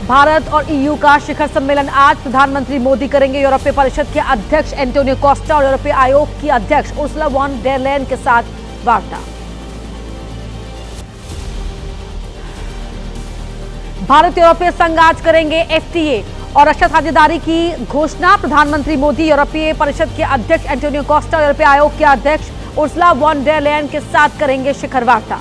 भारत और ईयू का शिखर सम्मेलन आज। प्रधानमंत्री मोदी करेंगे यूरोपीय परिषद के अध्यक्ष एंटोनियो कोस्टा और यूरोपीय आयोग की अध्यक्ष उर्सुला वॉन डेर लेयन के साथ वार्ता। भारत यूरोपीय संघ आज करेंगे एफटीए और रक्षा साझेदारी की घोषणा। प्रधानमंत्री मोदी यूरोपीय परिषद के अध्यक्ष एंटोनियो कोस्टा और यूरोपीय आयोग के अध्यक्ष उर्सुला वॉन डेर लेयन के साथ करेंगे शिखर वार्ता।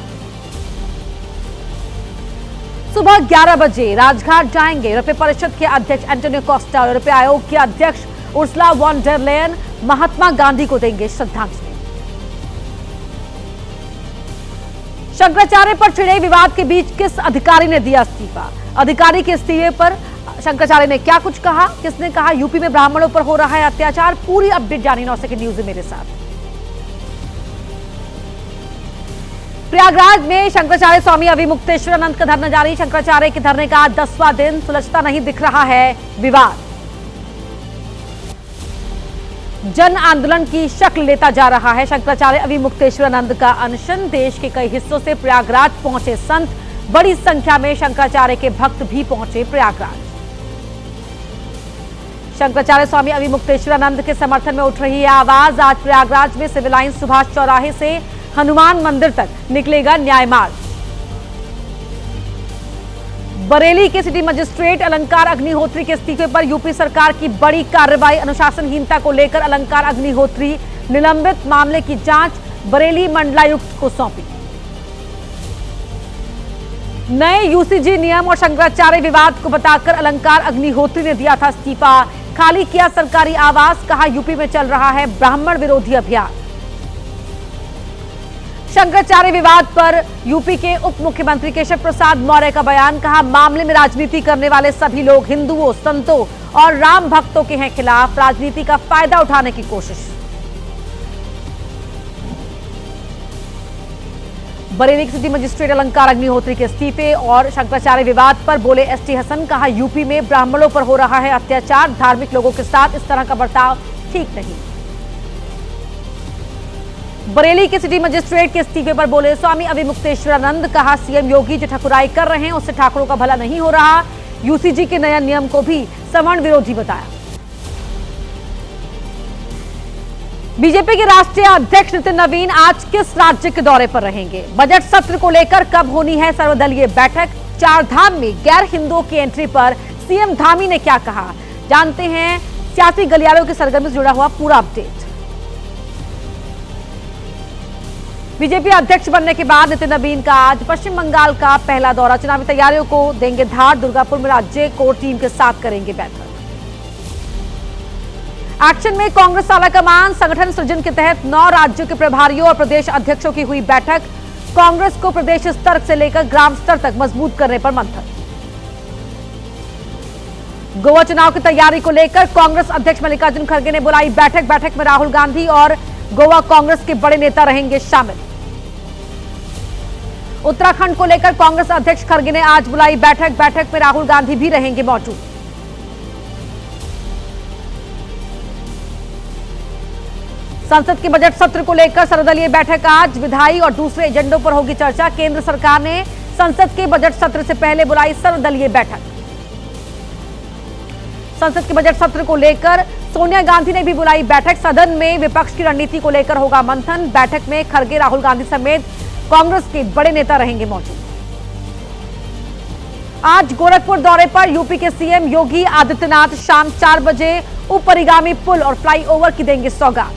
सुबह 11 बजे राजघाट जाएंगे यूरोपीय परिषद के अध्यक्ष एंटोनियो कोस्टा और यूरोपीय आयोग के अध्यक्ष Ursula von der Leyen Mahatma Gandhi को देंगे श्रद्धांजलि। शंकराचार्य पर छिड़े विवाद के बीच किस अधिकारी ने दिया इस्तीफा? अधिकारी के इस्तीफे पर शंकराचार्य ने क्या कुछ कहा, किसने कहा यूपी में ब्राह्मणों पर हो रहा है अत्याचार? पूरी अपडेट जानिए 9 सेकंड न्यूज में मेरे साथ। प्रयागराज में शंकराचार्य स्वामी अविमुक्तेश्वरानंद का धरना जारी। शंकराचार्य के धरने का 10वां दिन, सुलझता नहीं दिख रहा है विवाद। जन आंदोलन की शक्ल लेता जा रहा है शंकराचार्य अविमुक्तेश्वरानंद का अनशन। देश के कई हिस्सों से प्रयागराज पहुंचे संत, बड़ी संख्या में शंकराचार्य के भक्त भी पहुंचे प्रयागराज। शंकराचार्य स्वामी अविमुक्तेश्वरानंद के समर्थन में उठ रही है आवाज। आज प्रयागराज में सिविल लाइन सुभाष चौराहे से हनुमान मंदिर तक निकलेगा न्याय मार्च। बरेली के सिटी मजिस्ट्रेट अलंकार अग्निहोत्री के इस्तीफे पर यूपी सरकार की बड़ी कार्रवाई। अनुशासनहीनता को लेकर अलंकार अग्निहोत्री निलंबित, मामले की जांच बरेली मंडलायुक्त को सौंपी। नए यूसीजी नियम और शंकराचार्य विवाद को बताकर अलंकार अग्निहोत्री ने दिया था इस्तीफा। खाली किया सरकारी आवास, कहा यूपी में चल रहा है ब्राह्मण विरोधी अभियान। शंकराचार्य विवाद पर यूपी के उप मुख्यमंत्री केशव प्रसाद मौर्य का बयान। कहा मामले में राजनीति करने वाले सभी लोग हिंदुओं, संतों और राम भक्तों के हैं खिलाफ, राजनीति का फायदा उठाने की कोशिश। बरेली के सिटी मजिस्ट्रेट अलंकार अग्निहोत्री के इस्तीफे और शंकराचार्य विवाद पर बोले एसटी हसन। कहा यूपी में ब्राह्मणों पर हो रहा है अत्याचार, धार्मिक लोगों के साथ इस तरह का बर्ताव ठीक नहीं। बरेली के सिटी मजिस्ट्रेट के इस्तीफे पर बोले स्वामी अविमुक्तेश्वरानंद। कहा सीएम योगी जो ठकुराई कर रहे हैं उससे ठाकुरों का भला नहीं हो रहा। यूसीजी के नया नियम को भी सवर्ण विरोधी बताया। बीजेपी के राष्ट्रीय अध्यक्ष नितिन नवीन आज किस राज्य के दौरे पर रहेंगे? बजट सत्र को लेकर कब होनी है सर्वदलीय बैठक? चार धाम में गैर हिंदुओं की एंट्री पर सीएम धामी ने क्या कहा? जानते हैं सियासी गलियारों की सरगर्मी से जुड़ा हुआ पूरा अपडेट। बीजेपी अध्यक्ष बनने के बाद नितिन नवीन का आज पश्चिम बंगाल का पहला दौरा। चुनावी तैयारियों को देंगे धार। दुर्गापुर में राज्य कोर टीम के साथ करेंगे बैठक। एक्शन में कांग्रेस आलाकमान। संगठन सृजन के तहत 9 राज्यों के प्रभारियों और प्रदेश अध्यक्षों की हुई बैठक। कांग्रेस को प्रदेश स्तर से लेकर ग्राम स्तर तक मजबूत करने पर मंथन। गोवा चुनाव की तैयारी को लेकर कांग्रेस अध्यक्ष मल्लिकार्जुन खड़गे ने बुलाई बैठक। बैठक में राहुल गांधी और गोवा कांग्रेस के बड़े नेता रहेंगे शामिल। उत्तराखंड को लेकर कांग्रेस अध्यक्ष खड़गे ने आज बुलाई बैठक। बैठक में राहुल गांधी भी रहेंगे मौजूद। संसद के बजट सत्र को लेकर सर्वदलीय बैठक आज। विधायी और दूसरे एजेंडों पर होगी चर्चा। केंद्र सरकार ने संसद के बजट सत्र से पहले बुलाई सर्वदलीय बैठक। संसद के बजट सत्र को लेकर सोनिया गांधी ने भी बुलाई बैठक। सदन में विपक्ष की रणनीति को लेकर होगा मंथन। बैठक में खड़गे, राहुल गांधी समेत कांग्रेस के बड़े नेता रहेंगे मौजूद। आज गोरखपुर दौरे पर यूपी के सीएम योगी आदित्यनाथ। शाम 4 बजे ऊपरिगामी पुल और फ्लाईओवर की देंगे सौगात।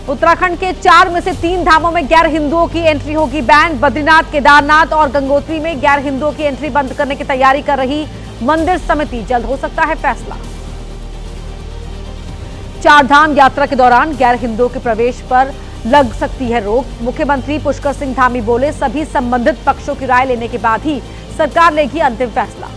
उत्तराखंड के 4 में से 3 धामों में गैर हिंदुओं की एंट्री होगी बैन। बद्रीनाथ, केदारनाथ और गंगोत्री में गैर हिंदुओं की एंट्री बंद करने की तैयारी कर रही मंदिर समिति। जल्द हो सकता है फैसला। 4 धाम यात्रा के दौरान गैर हिंदुओं के प्रवेश पर लग सकती है रोक। मुख्यमंत्री पुष्कर सिंह धामी बोले सभी संबंधित पक्षों की राय लेने के बाद ही सरकार लेगी अंतिम फैसला।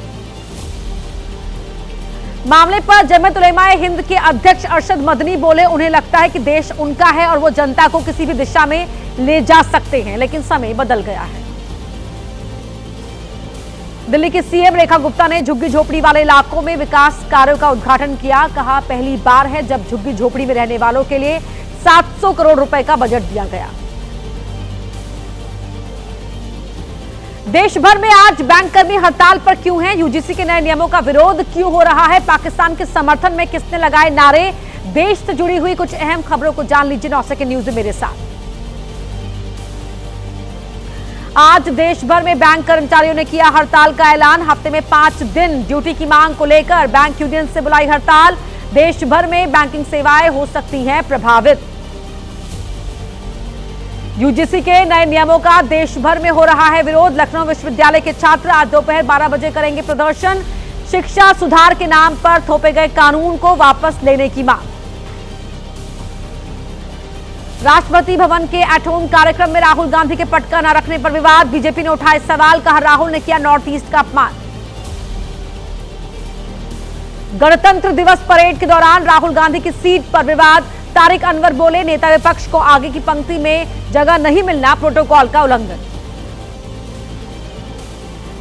मामले पर जमीयत उलेमाए हिंद के अध्यक्ष अरशद मदनी बोले उन्हें लगता है कि देश उनका है और वो जनता को किसी भी दिशा में ले जा सकते हैं, लेकिन समय बदल गया है। दिल्ली की सीएम रेखा गुप्ता ने झुग्गी झोपड़ी वाले इलाकों में विकास कार्यों का उद्घाटन किया। कहा पहली बार है जब झुग्गी झोपड़ी में रहने वालों के लिए 700 करोड़ रुपए का बजट दिया गया। देश भर में आज बैंककर्मी हड़ताल पर क्यों हैं? यूजीसी के नए नियमों का विरोध क्यों हो रहा है? पाकिस्तान के समर्थन में किसने लगाए नारे? देश से जुड़ी हुई कुछ अहम खबरों को जान लीजिए 9 सेकंड न्यूज में मेरे साथ। आज देश भर में बैंक कर्मचारियों ने किया हड़ताल का ऐलान। हफ्ते में 5 दिन ड्यूटी की मांग को लेकर बैंक यूनियन से बुलाई हड़ताल। देश भर में बैंकिंग सेवाएं हो सकती हैं प्रभावित। यूजीसी के नए नियमों का देश भर में हो रहा है विरोध। लखनऊ विश्वविद्यालय के छात्र आज दोपहर 12 बजे करेंगे प्रदर्शन। शिक्षा सुधार के नाम पर थोपे गए कानून को वापस लेने की मांग। राष्ट्रपति भवन के एट होम कार्यक्रम में राहुल गांधी के पटका न रखने पर विवाद। बीजेपी ने उठाए सवाल, कहा राहुल ने किया नॉर्थ ईस्ट का अपमान। गणतंत्र दिवस परेड के दौरान राहुल गांधी की सीट पर विवाद। तारिक अनवर बोले, नेता विपक्ष को आगे की पंक्ति में जगह नहीं मिलना प्रोटोकॉल का उल्लंघन।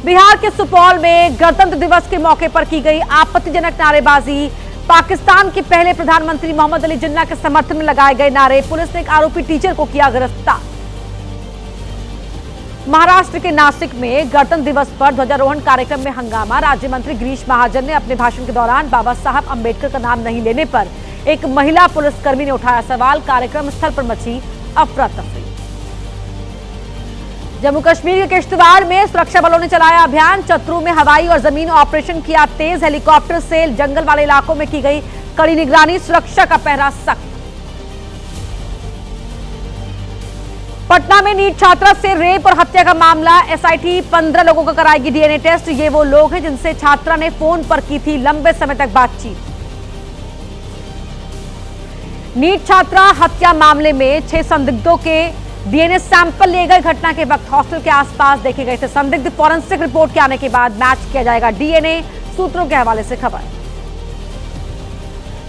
बिहार के सुपौल में गणतंत्र दिवस के मौके पर की गई आपत्तिजनक नारेबाजी। पाकिस्तान के पहले प्रधानमंत्री मोहम्मद अली जिन्ना के समर्थन में लगाए गए नारे। पुलिस ने एक आरोपी टीचर को किया गिरफ्तार। महाराष्ट्र के नासिक में गणतंत्र दिवस पर ध्वजारोहण कार्यक्रम में हंगामा। राज्य मंत्री गिरीश महाजन ने अपने भाषण के दौरान बाबा साहब अंबेडकर का नाम नहीं लेने पर एक महिला पुलिसकर्मी ने उठाया सवाल। कार्यक्रम स्थल पर मची अफरा तफरी। जम्मू कश्मीर के किश्तवाड़ में सुरक्षा बलों ने चलाया अभियान। चतरू में हवाई और जमीन ऑपरेशन किया तेज। हेलीकॉप्टर से जंगल वाले इलाकों में की गई कड़ी निगरानी। सुरक्षा का पहरा सख्त। पटना में नीट छात्रा से रेप और हत्या का मामला। एसआईटी 15 लोगों का कराएगी डीएनए टेस्ट। ये वो लोग हैं जिनसे छात्रा ने फोन पर की थी लंबे समय तक बातचीत। नीट छात्रा हत्या मामले में 6 संदिग्धों के डीएनए सैंपल लिए गए। घटना के वक्त हॉस्टल के आसपास देखे गए थे संदिग्ध। फॉरेंसिक रिपोर्ट के आने के बाद मैच किया जाएगा डीएनए, सूत्रों के हवाले से खबर।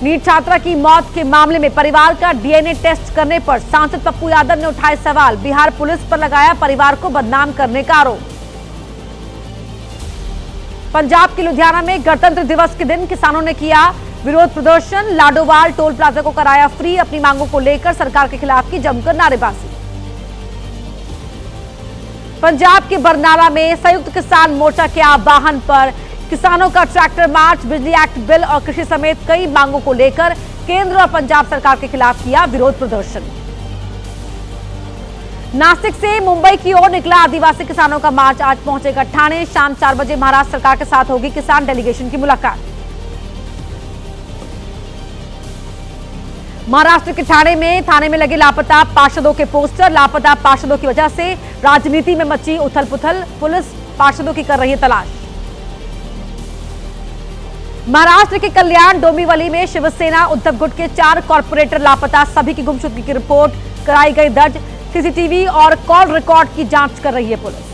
नीट छात्रा की मौत के मामले में परिवार का डीएनए टेस्ट करने पर सांसद पप्पू यादव ने उठाए सवाल। बिहार पुलिस पर लगाया परिवार को बदनाम करने का आरोप। पंजाब के लुधियाना में गणतंत्र दिवस के दिन किसानों ने किया विरोध प्रदर्शन। लाडोवाल टोल प्लाजा को कराया फ्री। अपनी मांगों को लेकर सरकार के खिलाफ की जमकर नारेबाजी। पंजाब के बरनाला में संयुक्त किसान मोर्चा के आह्वान पर किसानों का ट्रैक्टर मार्च। बिजली एक्ट बिल और कृषि समेत कई मांगों को लेकर केंद्र और पंजाब सरकार के खिलाफ किया विरोध प्रदर्शन। नासिक से मुंबई की ओर निकला आदिवासी किसानों का मार्च। आज पहुंचेगा ठाणे। शाम 4 बजे महाराष्ट्र सरकार के साथ होगी किसान डेलीगेशन की मुलाकात। महाराष्ट्र के थाने में लगे लापता पार्षदों के पोस्टर। लापता पार्षदों की वजह से राजनीति में मची उथल पुथल। पुलिस पार्षदों की कर रही है तलाश। महाराष्ट्र के कल्याण डोंबिवली में शिवसेना उद्धव गुट के 4 कॉर्पोरेटर लापता। सभी की गुमशुदगी की रिपोर्ट कराई गई दर्ज। सीसीटीवी और कॉल रिकॉर्ड की जांच कर रही है पुलिस।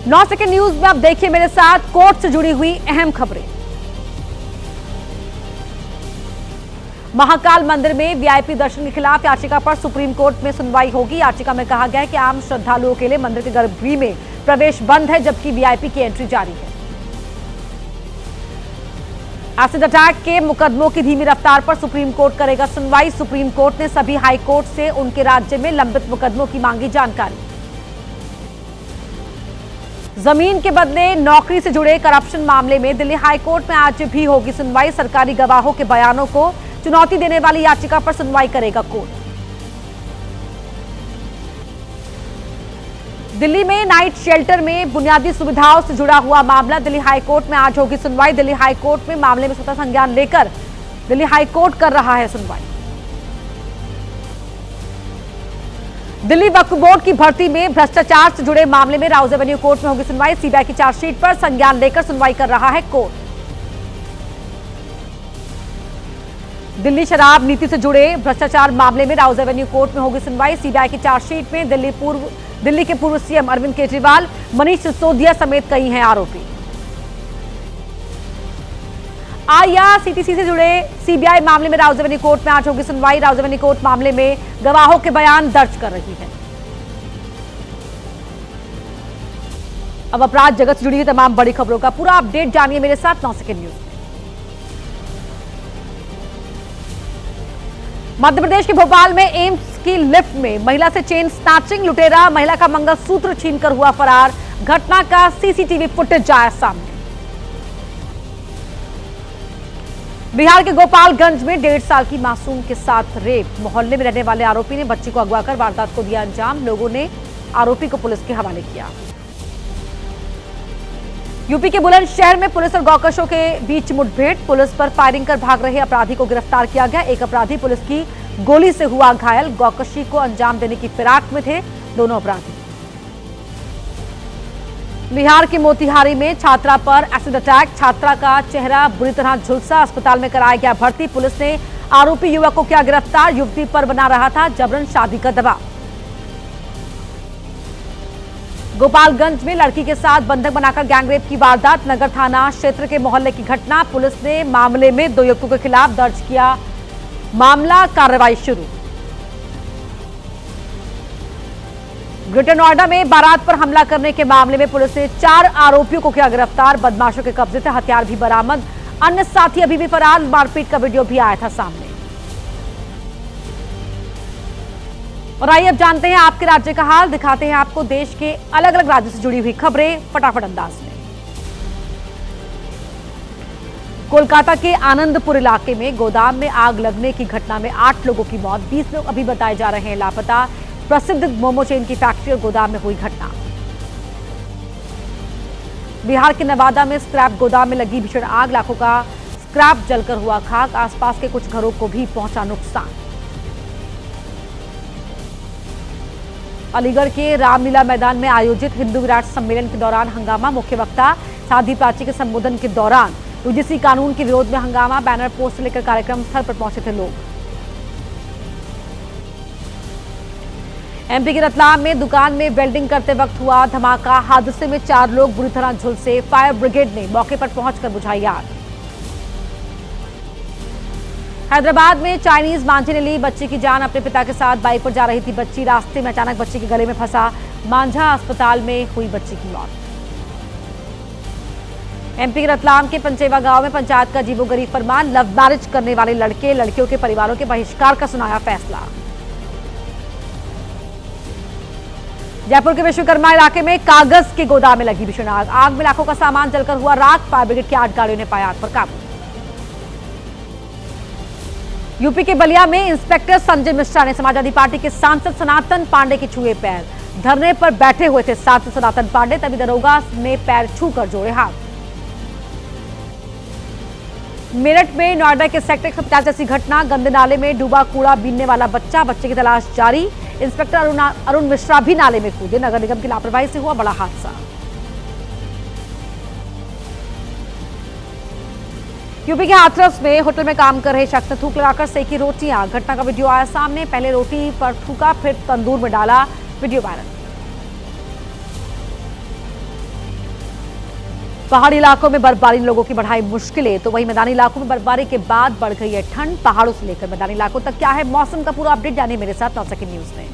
9 सेकंड न्यूज में आप देखिए मेरे साथ कोर्ट से जुड़ी हुई अहम खबरें। महाकाल मंदिर में वीआईपी दर्शन के खिलाफ याचिका पर सुप्रीम कोर्ट में सुनवाई होगी। याचिका में कहा गया है कि आम श्रद्धालुओं के लिए मंदिर के गर्भगृह में प्रवेश बंद है, जबकि वीआईपी की एंट्री जारी है। एसिड अटैक के मुकदमों की धीमी रफ्तार पर सुप्रीम कोर्ट करेगा सुनवाई। सुप्रीम कोर्ट ने सभी हाई कोर्ट से उनके राज्य में लंबित मुकदमों की मांगी जानकारी। जमीन के बदले नौकरी से जुड़े करप्शन मामले में दिल्ली हाई कोर्ट में आज भी होगी सुनवाई। सरकारी गवाहों के बयानों को चुनौती देने वाली याचिका पर सुनवाई करेगा कोर्ट। दिल्ली में नाइट शेल्टर में बुनियादी सुविधाओं से जुड़ा हुआ मामला। दिल्ली हाई कोर्ट में आज होगी सुनवाई। दिल्ली हाई कोर्ट में मामले में स्वतः संज्ञान लेकर दिल्ली हाई कोर्ट कर रहा है सुनवाई। दिल्ली वक्फ बोर्ड की भर्ती में भ्रष्टाचार से जुड़े मामले में राउज एवेन्यू कोर्ट में होगी सुनवाई। सीबीआई की चार्जशीट पर संज्ञान लेकर सुनवाई कर रहा है कोर्ट। दिल्ली शराब नीति से जुड़े भ्रष्टाचार मामले में राउज एवेन्यू कोर्ट में होगी सुनवाई। सीबीआई की चार्जशीट में दिल्ली के पूर्व सीएम अरविंद केजरीवाल, मनीष सिसोदिया समेत कई हैं आरोपी। आईआरसीटीसी से जुड़े सीबीआई मामले में राउज एवेन्यू कोर्ट में आज होगी सुनवाई। राउज एवेन्यू कोर्ट मामले में गवाहों के बयान दर्ज कर रही है। अब अपराध जगत से जुड़ी हुई तमाम बड़ी खबरों का पूरा अपडेट जानिए मेरे साथ 9 सेकंड न्यूज में। मध्य प्रदेश के भोपाल में एम्स की लिफ्ट में महिला से चेन स्नैचिंग, लुटेरा महिला का मंगलसूत्र छीनकर हुआ फरार। घटना का सीसीटीवी फुटेज आया सामने। बिहार के गोपालगंज में 1.5 साल की मासूम के साथ रेप। मोहल्ले में रहने वाले आरोपी ने बच्ची को अगवा कर वारदात को दिया अंजाम। लोगों ने आरोपी को पुलिस के हवाले किया। यूपी के बुलंदशहर में पुलिस और गौकशों के बीच मुठभेड़। पुलिस पर फायरिंग कर भाग रहे अपराधी को गिरफ्तार किया गया। एक अपराधी पुलिस की गोली से हुआ घायल। गौकशी को अंजाम देने की फिराक में थे दोनों अपराधी। बिहार के मोतिहारी में छात्रा पर एसिड अटैक। छात्रा का चेहरा बुरी तरह झुलसा, अस्पताल में कराया गया भर्ती। पुलिस ने आरोपी युवक को किया गिरफ्तार। युवती पर बना रहा था जबरन शादी का दबाव। गोपालगंज में लड़की के साथ बंधक बनाकर गैंगरेप की वारदात। नगर थाना क्षेत्र के मोहल्ले की घटना। पुलिस ने मामले में 2 युवकों के खिलाफ दर्ज किया मामला, कार्रवाई शुरू। ग्रेटर नोएडा में बारात पर हमला करने के मामले में पुलिस ने 4 आरोपियों को किया गिरफ्तार। बदमाशों के कब्जे से हथियार भी बरामद। अन्य साथी अभी भी फरार। मारपीट का वीडियो भी आया था सामने। और आइए अब जानते हैं आपके राज्य का हाल। दिखाते हैं आपको देश के अलग अलग राज्यों से जुड़ी हुई खबरें फटाफट अंदाज में। कोलकाता के आनंदपुर इलाके में गोदाम में आग लगने की घटना में 8 लोगों की मौत। 20 लोग अभी बताए जा रहे हैं लापता। प्रसिद्ध मोमो चेन की फैक्ट्री और गोदाम में हुई घटना। बिहार के नवादा में स्क्रैप गोदाम में लगी भीषण आग। लाखों का स्क्रैप जलकर हुआ खाक। आसपास के कुछ घरों को भी पहुंचा नुकसान। अलीगढ़ के रामलीला मैदान में आयोजित हिंदू विराट सम्मेलन के दौरान हंगामा। मुख्य वक्ता साध्वी प्राची के संबोधन के दौरान यूजीसी कानून के विरोध में हंगामा। बैनर पोस्टर लेकर कार्यक्रम स्थल पर पहुंचे थे लोग। एमपी के रतलाम में दुकान में वेल्डिंग करते वक्त हुआ धमाका। हादसे में 4 लोग बुरी तरह झुलसे। फायर ब्रिगेड ने मौके पर पहुंचकर बुझाई आग। हैदराबाद में चाइनीज मांझे ने ली बच्ची की जान। अपने पिता के साथ बाइक पर जा रही थी बच्ची। रास्ते में अचानक बच्ची के गले में फंसा मांझा। अस्पताल में हुई बच्ची की मौत। एमपी के रतलाम के पंचेवा गांव में पंचायत का अजीबोगरीब फरमान। लव मैरिज करने वाले लड़के लड़कियों के परिवारों के बहिष्कार का सुनाया फैसला। जयपुर के विश्वकर्मा इलाके में कागज के गोदाम में लगी भीषण आग। आग में लाखों का सामान जलकर हुआ राख। फायर ब्रिगेड की 8 गाड़ियों ने पाया आग पर काबू। यूपी के बलिया में इंस्पेक्टर संजय मिश्रा ने समाजवादी पार्टी के सांसद सनातन पांडे के छुए पैर। धरने पर बैठे हुए थे सांसद सनातन पांडे, तभी दरोगा ने पैर छूकर जोड़े हाथ। मेरठ में नोएडा के सेक्टर 150 जैसी घटना। गंदे नाले में डूबा कूड़ा बीनने वाला बच्चा। बच्चे की तलाश जारी। इंस्पेक्टर अरुण मिश्रा भी नाले में कूदे। नगर निगम की लापरवाही से हुआ बड़ा हादसा। यूपी के हाथरस में होटल में काम कर रहे शख्स ने थूक लगाकर सेकी रोटियां। घटना का वीडियो आया सामने। पहले रोटी पर थूका, फिर तंदूर में डाला। Video viral. पहाड़ी इलाकों में बर्फबारी ने लोगों की बढ़ाई मुश्किलें, तो वहीं मैदानी इलाकों में बर्फबारी के बाद बढ़ गई है ठंड। पहाड़ों से लेकर मैदानी इलाकों तक क्या है मौसम का पूरा अपडेट जानिए मेरे साथ 9 सेकंड न्यूज में।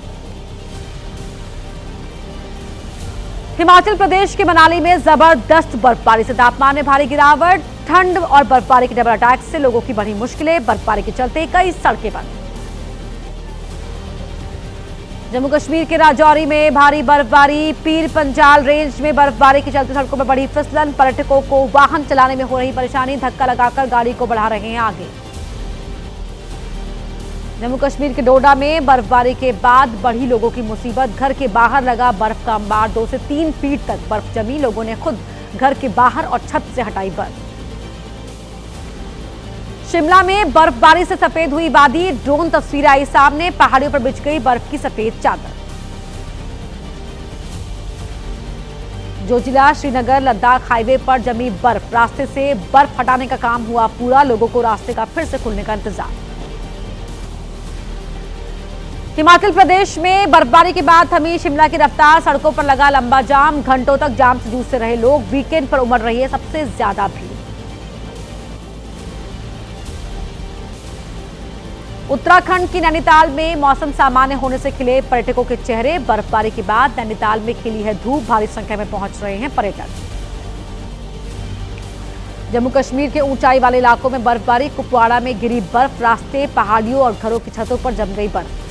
हिमाचल प्रदेश के मनाली में जबरदस्त बर्फबारी से तापमान में भारी गिरावट। ठंड और बर्फबारी के डबल अटैक से लोगों की बढ़ी मुश्किलें। बर्फबारी के चलते कई सड़कें बंद। जम्मू कश्मीर के राजौरी में भारी बर्फबारी। पीर पंजाल रेंज में बर्फबारी के चलते सड़कों पर बढ़ी फिसलन। पर्यटकों को वाहन चलाने में हो रही परेशानी। धक्का लगाकर गाड़ी को बढ़ा रहे हैं आगे। जम्मू कश्मीर के डोडा में बर्फबारी के बाद बढ़ी लोगों की मुसीबत। घर के बाहर लगा बर्फ का अंबार। 2 से 3 फीट तक बर्फ जमी। लोगों ने खुद घर के बाहर और छत से हटाई बर्फ। शिमला में बर्फबारी से सफेद हुई वादी। ड्रोन तस्वीरें आई सामने। पहाड़ियों पर बिछ गई बर्फ की सफेद चादर। जोजिला श्रीनगर लद्दाख हाईवे पर जमी बर्फ। रास्ते से बर्फ हटाने का काम हुआ पूरा। लोगों को रास्ते का फिर से खुलने का इंतजार। हिमाचल प्रदेश में बर्फबारी के बाद थमी शिमला की रफ्तार। सड़कों पर लगा लंबा जाम। घंटों तक जाम से जूझते रहे लोग। वीकेंड पर उमड़ रही है सबसे ज्यादा भीड़। उत्तराखंड की नैनीताल में मौसम सामान्य होने से खिले पर्यटकों के चेहरे। बर्फबारी के बाद नैनीताल में खिली है धूप। भारी संख्या में पहुंच रहे हैं पर्यटक। जम्मू कश्मीर के ऊंचाई वाले इलाकों में बर्फबारी। कुपवाड़ा में गिरी बर्फ। रास्ते, पहाड़ियों और घरों की छतों पर जम गई बर्फ।